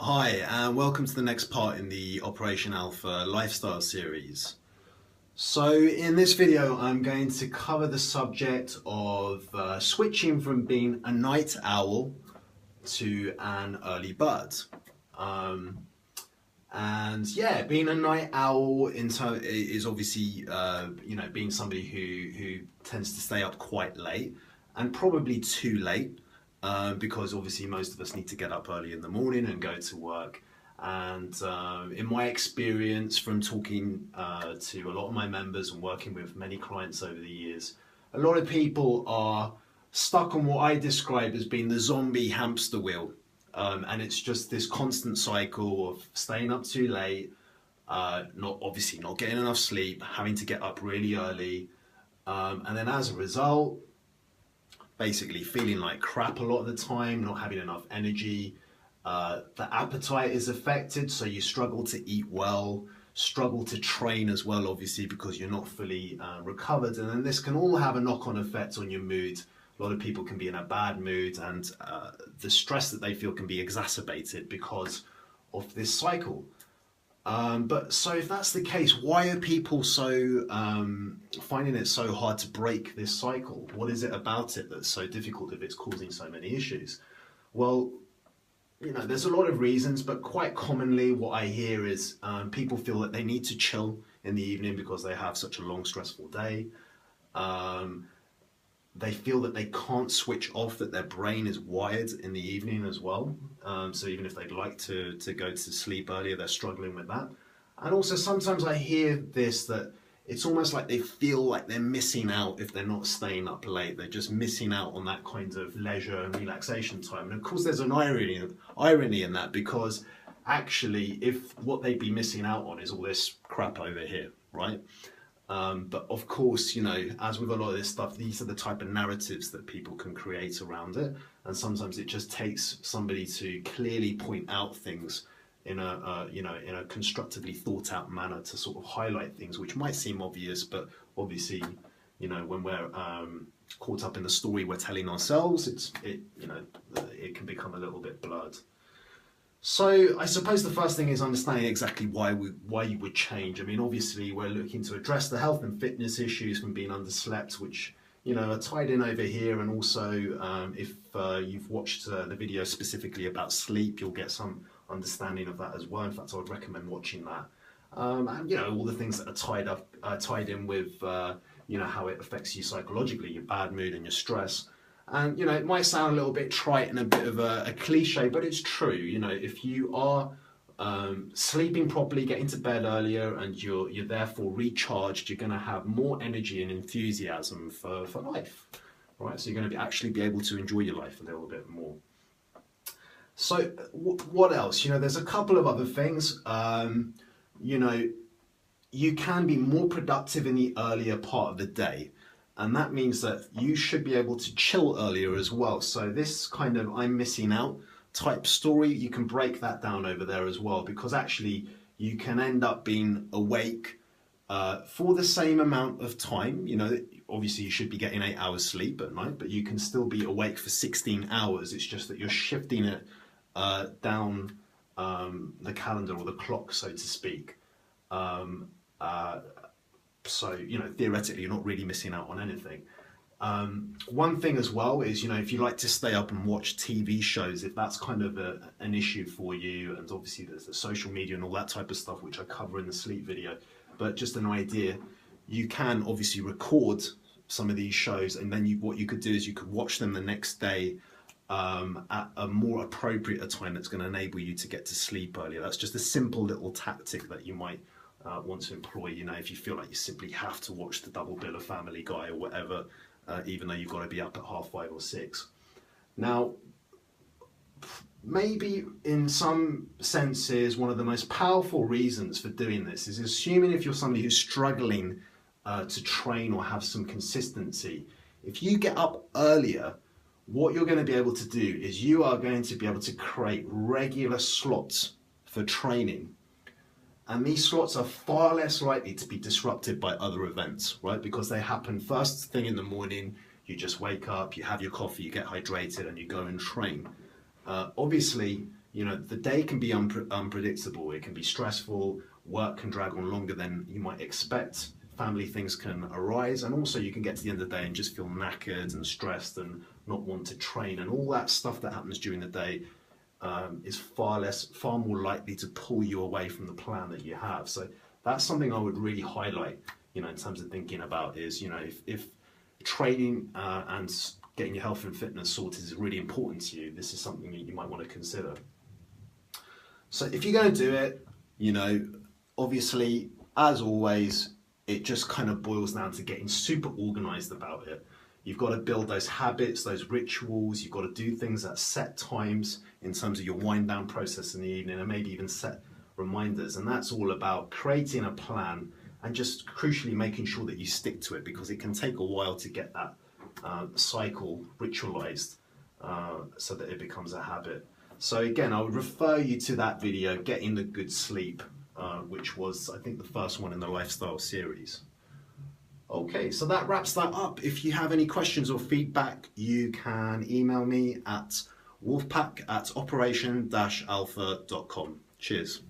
Hi, and welcome to the next part in the Operation Alpha lifestyle series. So in this video, I'm going to cover the subject of switching from being a night owl to an early bird. And yeah, being a night owl is obviously, being somebody who tends to stay up quite late and probably too late. Because obviously most of us need to get up early in the morning and go to work. And in my experience from talking to a lot of my members and working with many clients over the years, a lot of people are stuck on what I describe as being the zombie hamster wheel. And it's just this constant cycle of staying up too late, not getting enough sleep, having to get up really early. And then as a result, basically feeling like crap a lot of the time, not having enough energy. The appetite is affected, so you struggle to eat well, struggle to train as well, obviously, because you're not fully recovered. And then this can all have a knock-on effect on your mood. A lot of people can be in a bad mood, and the stress that they feel can be exacerbated because of this cycle. But so if that's the case, why are people so finding it so hard to break this cycle? What is it about it that's so difficult if it's causing so many issues? Well, there's a lot of reasons, but quite commonly what I hear is people feel that they need to chill in the evening because they have such a long, stressful day. They feel that they can't switch off, that their brain is wired in the evening as well. So even if they'd like to go to sleep earlier, they're struggling with that. And also sometimes I hear this, that it's almost like they feel like they're missing out if they're not staying up late. They're just missing out on that kind of leisure and relaxation time. And of course there's an irony in that, because actually if what they'd be missing out on is all this crap over here, right? But of course, as with a lot of this stuff, these are the type of narratives that people can create around it. And sometimes it just takes somebody to clearly point out things in a constructively thought out manner to sort of highlight things which might seem obvious, but obviously, when we're caught up in the story we're telling ourselves, it can become a little bit blurred. So I suppose the first thing is understanding exactly why you would change. I mean, obviously we're looking to address the health and fitness issues from being underslept, which are tied in over here. And also, if you've watched the video specifically about sleep, you'll get some understanding of that as well. In fact, I would recommend watching that. And all the things that are tied in with how it affects you psychologically, your bad mood and your stress. And it might sound a little bit trite and a bit of a cliche, but it's true. If you are sleeping properly, getting to bed earlier, and you're therefore recharged, you're going to have more energy and enthusiasm for life, right? So you're going to actually be able to enjoy your life a little bit more. So what else? There's a couple of other things. You can be more productive in the earlier part of the day. And that means that you should be able to chill earlier as well. So this kind of I'm missing out type story, you can break that down over there as well, because actually you can end up being awake for the same amount of time. Obviously you should be getting 8 hours sleep at night, but you can still be awake for 16 hours. It's just that you're shifting it down the calendar or the clock, so to speak. So, theoretically, you're not really missing out on anything. One thing as well is, if you like to stay up and watch TV shows, if that's kind of an issue for you, and obviously there's the social media and all that type of stuff, which I cover in the sleep video, but just an idea, you can obviously record some of these shows, and then what you could do is you could watch them the next day at a more appropriate a time that's going to enable you to get to sleep earlier. That's just a simple little tactic that you might want to employ, if you feel like you simply have to watch the double bill of Family Guy or whatever, even though you've got to be up at 5:30 or 6. Now, maybe in some senses, one of the most powerful reasons for doing this is assuming if you're somebody who's struggling to train or have some consistency, if you get up earlier, what you're going to be able to do is you are going to be able to create regular slots for training. And these slots are far less likely to be disrupted by other events, right? Because they happen first thing in the morning, you just wake up, you have your coffee, you get hydrated, and you go and train. Obviously, you know, the day can be unpredictable. It can be stressful. Work can drag on longer than you might expect. Family things can arise, and also you can get to the end of the day and just feel knackered and stressed and not want to train, and all that stuff that happens during the day is far more likely to pull you away from the plan that you have. So that's something I would really highlight, you know, in terms of thinking about is, you know, if training and getting your health and fitness sorted is really important to you, this is something that you might want to consider. So if you're going to do it, you know, obviously, as always, it just kind of boils down to getting super organized about it. You've got to build those habits, those rituals. You've got to do things at set times in terms of your wind down process in the evening, and maybe even set reminders. And that's all about creating a plan and just crucially making sure that you stick to it, because it can take a while to get that cycle ritualized so that it becomes a habit. So again, I would refer you to that video, Getting the Good Sleep, which was, I think, the first one in the lifestyle series. Okay, so that wraps that up. If you have any questions or feedback, you can email me at wolfpack@operation-alpha.com. Cheers.